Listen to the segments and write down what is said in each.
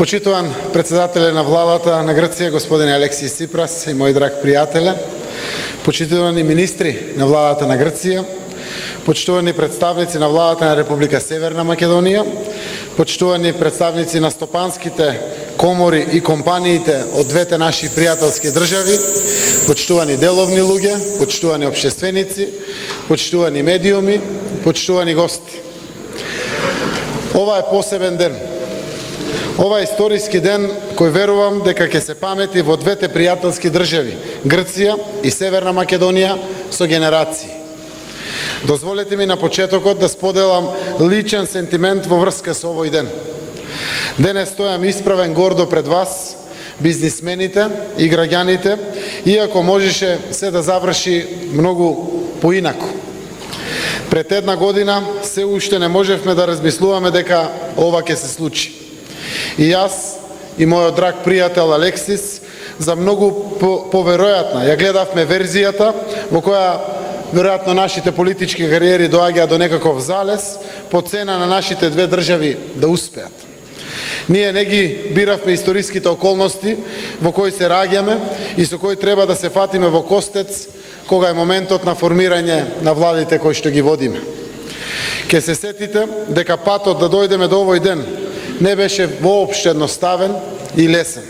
Почитуван председателе на владата на Грција, господин Алексис Ципрас и мој драг пријателе, почитувани министри на владата на Грција, почитувани представници на владата на Република Северна Македонија, почитувани представници на стопанските комори и компаниите од двете наши пријателски држави, почитувани деловни луѓе, почитувани општественици, почитувани медиуми, почитувани гости. Ова е посебен ден. Ова е историски ден кој верувам дека ќе се памети во двете пријателски држави, Грција и Северна Македонија, со генерации. Дозволете ми на почетокот да споделам личен сентимент во врска со овој ден. Денес стојам исправен гордо пред вас, бизнисмените и граѓаните, иако можеше се да заврши многу поинако. Пред една година се уште не можевме да размислуваме дека ова ќе се случи. И јас и мојот драг пријател Алексис за многу поверојатна ја гледавме верзијата во која веројатно нашите политички кариери доаѓаат до некаков залез по цена на нашите две држави да успеат. Ние не ги биравме историските околности во кои се раѓаме и со кои треба да се фатиме во костец кога е моментот на формирање на владите кои што ги водиме. Ке се сетите дека патот да дојдеме до овој ден не беше воопшто едноставен и лесен.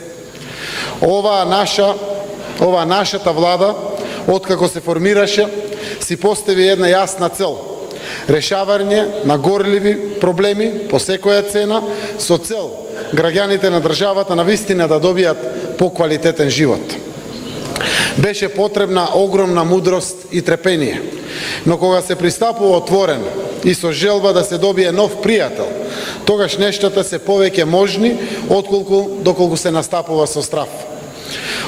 Ова нашата влада, откако се формираше, си постави една јасна цел – решавање на горливи проблеми по секоја цена, со цел граѓаните на државата навистина да добијат поквалитетен живот. Беше потребна огромна мудрост и трпение, но кога се пристапува отворено и со желба да се добие нов пријател, тогаш нештата се повеќе можни, доколку се настапува со страв.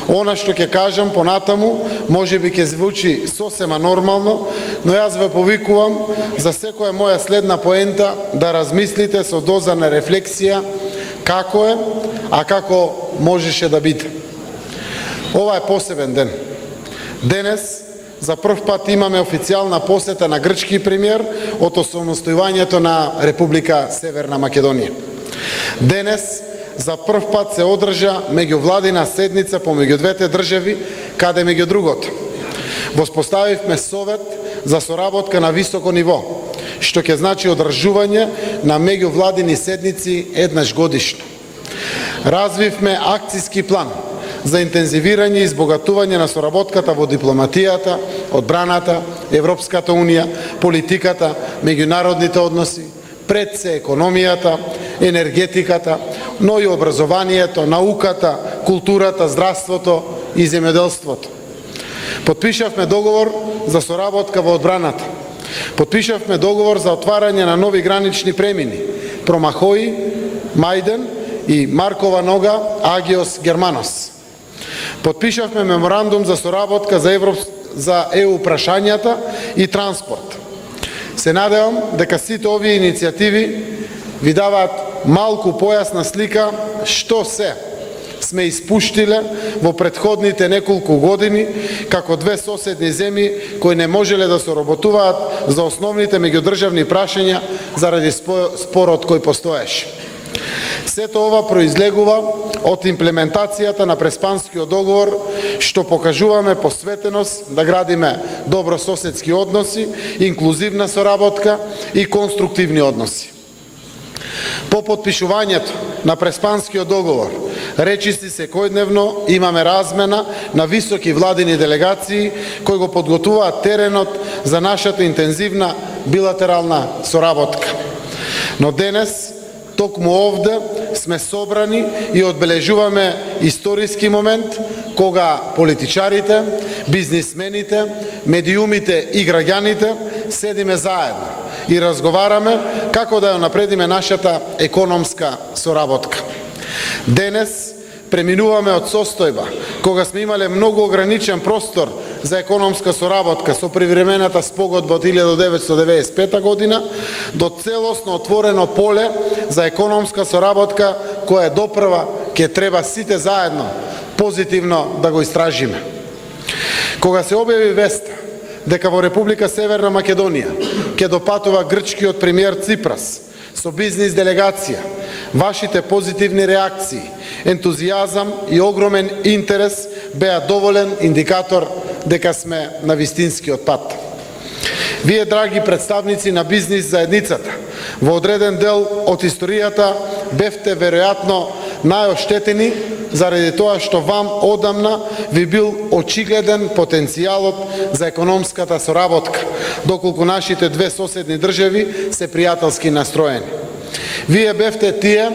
Она што ќе кажам понатаму, можеби ќе звучи сосема нормално, но јас ве повикувам за секоја моја следна поента да размислите со доза на рефлексија како е, а како можеше да биде. Ова е посебен ден. Денес за прв пат имаме официјална посета на грчки премиер од осамостојувањето на Република Северна Македонија. Денес за прв пат се одржа меѓувладина седница помеѓу двете држави, каде меѓу другото воспоставивме совет за соработка на високо ниво, што ќе значи одржување на меѓувладини седници еднаш годишно. Развивме акцијски план за интензивирање и избогатување на соработката во дипломатијата, одбраната, Европската унија, политиката, меѓународните односи, пред се економијата, енергетиката, но и образованието, науката, културата, здравството и земјоделството. Подпишавме договор за соработка во одбраната. Подпишавме договор за отварање на нови гранични премини Промахои, Мајден и Маркова нога, Агиос Германос. Подпишавме меморандум за соработка за ЕУ прашањата и транспорт. Се надевам дека сите овие иницијативи ви даваат малку појасна слика што се сме испуштиле во претходните неколку години како две соседни земји кои не можеле да соработуваат за основните меѓудржавни прашања заради спорот кој постоеше. Сето ова произлегува од имплементацијата на Преспанскиот договор, што покажуваме посветеност да градиме добрососедски односи, инклузивна соработка и конструктивни односи. По подпишувањето на Преспанскиот договор, речиси секојдневно имаме размена на високи владини делегации кои го подготвуваат теренот за нашата интензивна билатерална соработка. Но денес токму овде сме собрани и одбележуваме историски момент кога политичарите, бизнисмените, медиумите и граѓаните седиме заедно и разговараме како да ја напредиме нашата економска соработка. Денес преминуваме од состојба кога сме имале многу ограничен простор за економска соработка со привремената спогодба од 1995 година до целосно отворено поле за економска соработка која допрва ќе треба сите заедно позитивно да го истражиме. Кога се објави веста дека во Република Северна Македонија ќе допатува грчкиот премиер Ципрас со бизнис делегација. Вашите позитивни реакции, ентузијазам и огромен интерес беа доволен индикатор дека сме на вистинскиот пат. Вие, драги представници на бизнис заедницата, во одреден дел од историјата бевте веројатно најоштетени заради тоа што вам одамна ви бил очигледен потенцијалот за економската соработка, доколку нашите две соседни држави се пријателски настроени. Вие бевте тие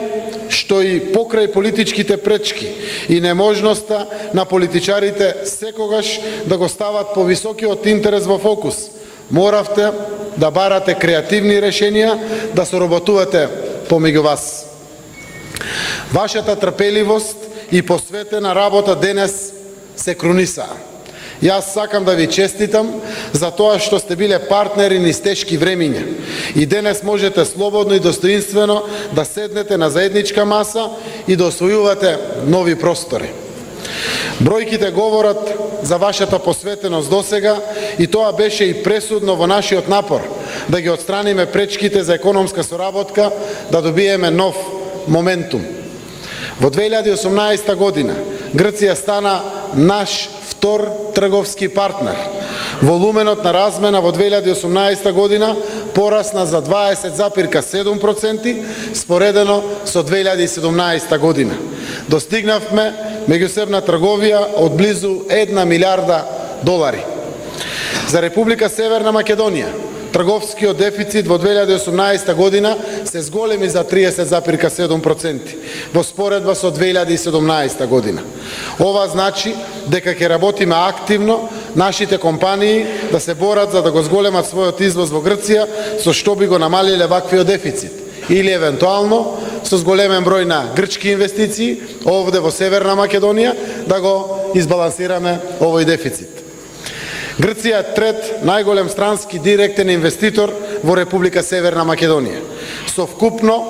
што и покрај политичките пречки и неможноста на политичарите секогаш да го стават повисокиот интерес во фокус, моравте да барате креативни решенија, да соработувате помеѓу вас. Вашата трпеливост и посветена работа денес се крунисаа. Јас сакам да ви честитам за тоа што сте биле партнери низ тешки времиња и денес можете слободно и достоинствено да седнете на заедничка маса и да освојувате нови простори. Бројките говорат за вашата посветеност досега и тоа беше и пресудно во нашиот напор да ги отстраниме пречките за економска соработка, да добиеме нов моментум. Во 2018 година Грција стана наш втор трговски партнер. Волуменот на размена во 2018 година порасна за 20,7% споредено со 2017 година. Достигнавме меѓусебна трговија од близу 1 милиарда долари. За Република Северна Македонија трговскиот дефицит во 2018 година се зголеми за 30,7% во споредба со 2017 година. Ова значи дека ќе работиме активно нашите компании да се борат за да го зголемат својот извоз во Грција, со што би го намалиле ваквиот дефицит, или евентуално со зголемен број на грчки инвестиции овде во Северна Македонија да го избалансираме овој дефицит. Грција е трет најголем странски директен инвеститор во Република Северна Македонија, со вкупно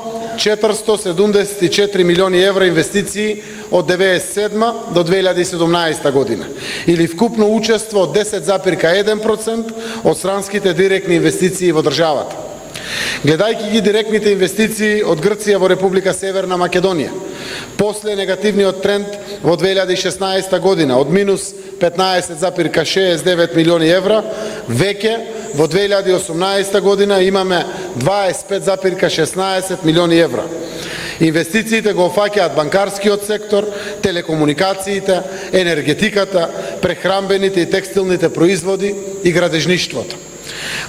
474 милиони евра инвестиции од 1997 до 2017 година, или вкупно учество од 10,1% од странските директни инвестиции во државата. Гледајќи ги директните инвестиции од Грција во Република Северна Македонија, после негативниот тренд во 2016 година од минус 15,69 милиони евра, веќе во 2018 година имаме 25,16 милиони евра. Инвестициите го офаќаат банкарскиот сектор, телекомуникациите, енергетиката, прехранбените и текстилните производи и градежништвото.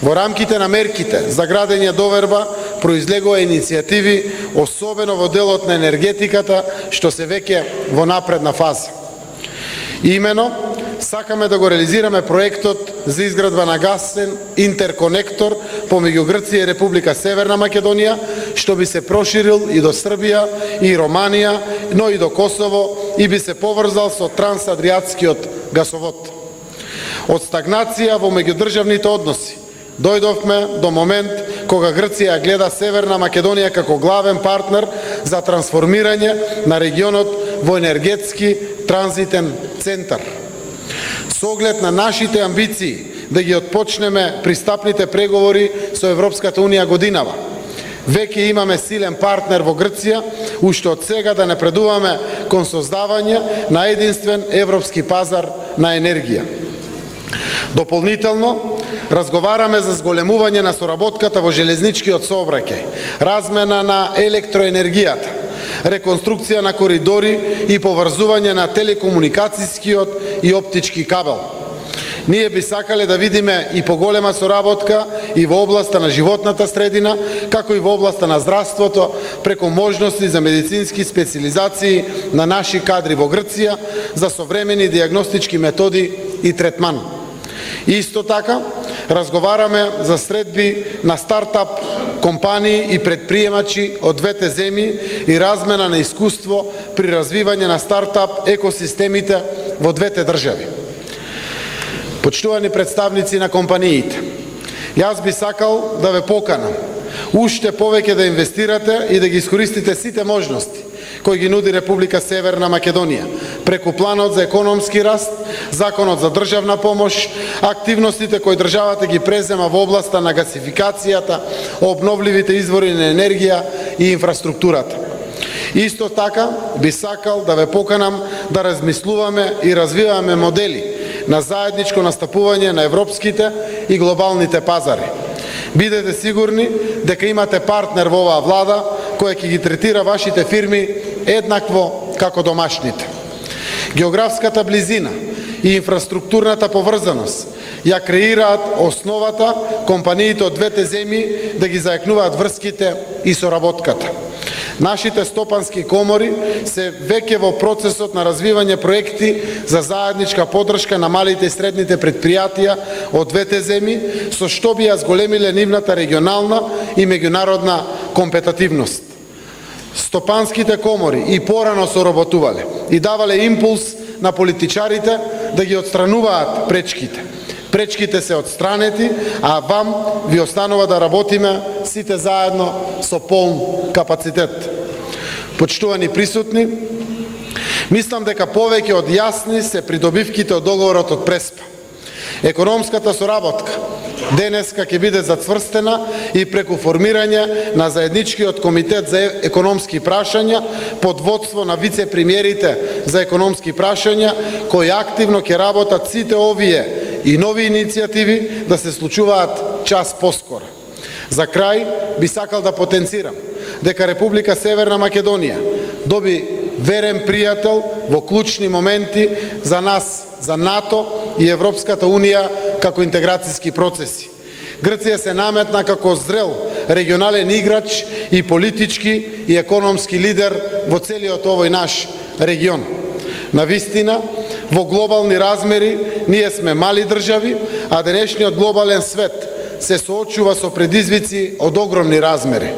Во рамките на мерките за градење доверба произлегува иницијативи, особено во делот на енергетиката, што се веќе во напредна фаза. Имено, сакаме да го реализираме проектот за изградба на гасен интерконектор помеѓу Грција и Република Северна Македонија, што би се проширил и до Србија и Романија, но и до Косово и би се поврзал со трансадриатскиот гасовод. Од стагнација во меѓудржавните односи дојдовме до момент кога Грција гледа Северна Македонија како главен партнер за трансформирање на регионот во енергетски транзитен центар. Со оглед на нашите амбиции да ги отпочнеме пристапните преговори со Европската Унија годинава, веќе имаме силен партнер во Грција, уште од сега да напредуваме кон создавање на единствен европски пазар на енергија. Дополнително, разговараме за зголемување на соработката во железничкиот сообраќај, размена на електроенергијата, реконструкција на коридори и поврзување на телекомуникацијскиот и оптички кабел. Ние би сакале да видиме и поголема соработка и во областа на животната средина, како и во областа на здравството, преку можности за медицински специализации на наши кадри во Грција за современи дијагностички методи и третман. Исто така, разговараме за средби на стартап компании и предприемачи од двете земји и размена на искуство при развивање на стартап екосистемите во двете држави. Почитувани представници на компаниите, јас би сакал да ве поканам уште повеќе да инвестирате и да ги искористите сите можности кои ги нуди Република Северна Македонија преку планот за економски раст, Законот за државна помош, активностите кои државата ги презема во областа на гасификацијата, обновливите извори на енергија и инфраструктурата. Исто така би сакал да ве поканам да размислуваме и развиваме модели на заедничко настапување на европските и глобалните пазари. Бидете сигурни дека имате партнер во оваа влада која ќе ги третира вашите фирми еднакво како домашните. Географската близина и инфраструктурната поврзаност ја креираат основата компаниите од двете земји да ги заекнуваат врските и соработката. Нашите стопански комори се веќе во процесот на развивање проекти за заедничка поддршка на малите и средните предпријатија од двете земји, со што би ја зголемиле нивната регионална и меѓународна компетативност. Стопанските комори и порано соработувале и давале импулс на политичарите да ги отстрануваат пречките. Пречките се отстранети, а вам ви останува да работиме сите заедно со полн капацитет. Почитувани присутни, мислам дека повеќе од јасни се придобивките од договорот од Преспа. Економската соработка денеска ќе биде зацврстена и преку формирање на заедничкиот комитет за економски прашања под водство на вице-премиерите за економски прашања, кои активно ќе работат сите овие и нови иницијативи да се случуваат час поскоро. За крај би сакал да потенцирам дека Република Северна Македонија доби верен пријател во клучни моменти за нас, за НАТО и Европската Унија како интеграцијски процеси. Грција се наметна како зрел регионален играч и политички и економски лидер во целиот овој наш регион. Навистина, во глобални размери ние сме мали држави, а денешниот глобален свет се соочува со предизвици од огромни размери.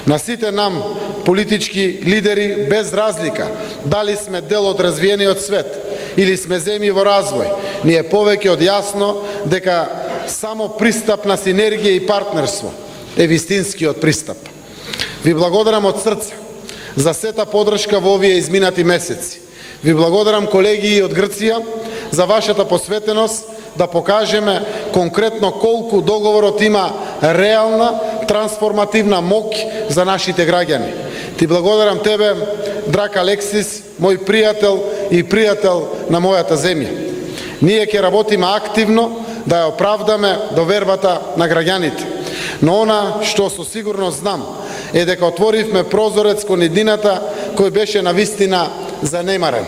На сите нам, политички лидери, без разлика дали сме дел од развиениот свет или сме земји во развој, ни е повеќе од јасно дека само пристап на синергија и партнерство е вистинскиот пристап. Ви благодарам од срце за сета поддршка во овие изминати месеци. Ви благодарам, колеги од Грција, за вашата посветеност да покажеме конкретно колку договорот има реална, трансформативна моќ за нашите граѓани. Ти благодарам тебе, драг Алексис, мој пријател и пријател на мојата земја. Ние ќе работиме активно да ја оправдаме довербата на граѓаните. Но она што со сигурност знам е дека отворивме прозорец кон иднината кој беше навистина занемарен.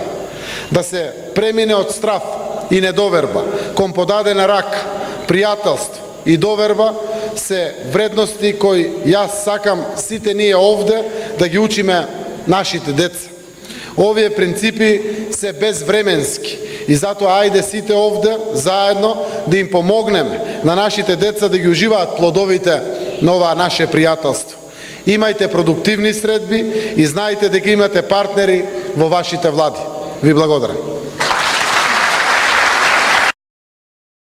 Да се премине од страф и недоверба кон подадена рака, пријателство и доверба се вредности кои јас сакам сите ние овде да ги учиме нашите деца. Овие принципи се безвременски и затоа ајде сите овде заедно да им помогнеме на нашите деца да ги уживаат плодовите на ова наше пријателство. Имајте продуктивни средби и знајте дека имате партнери во вашите влади. Ви благодарам.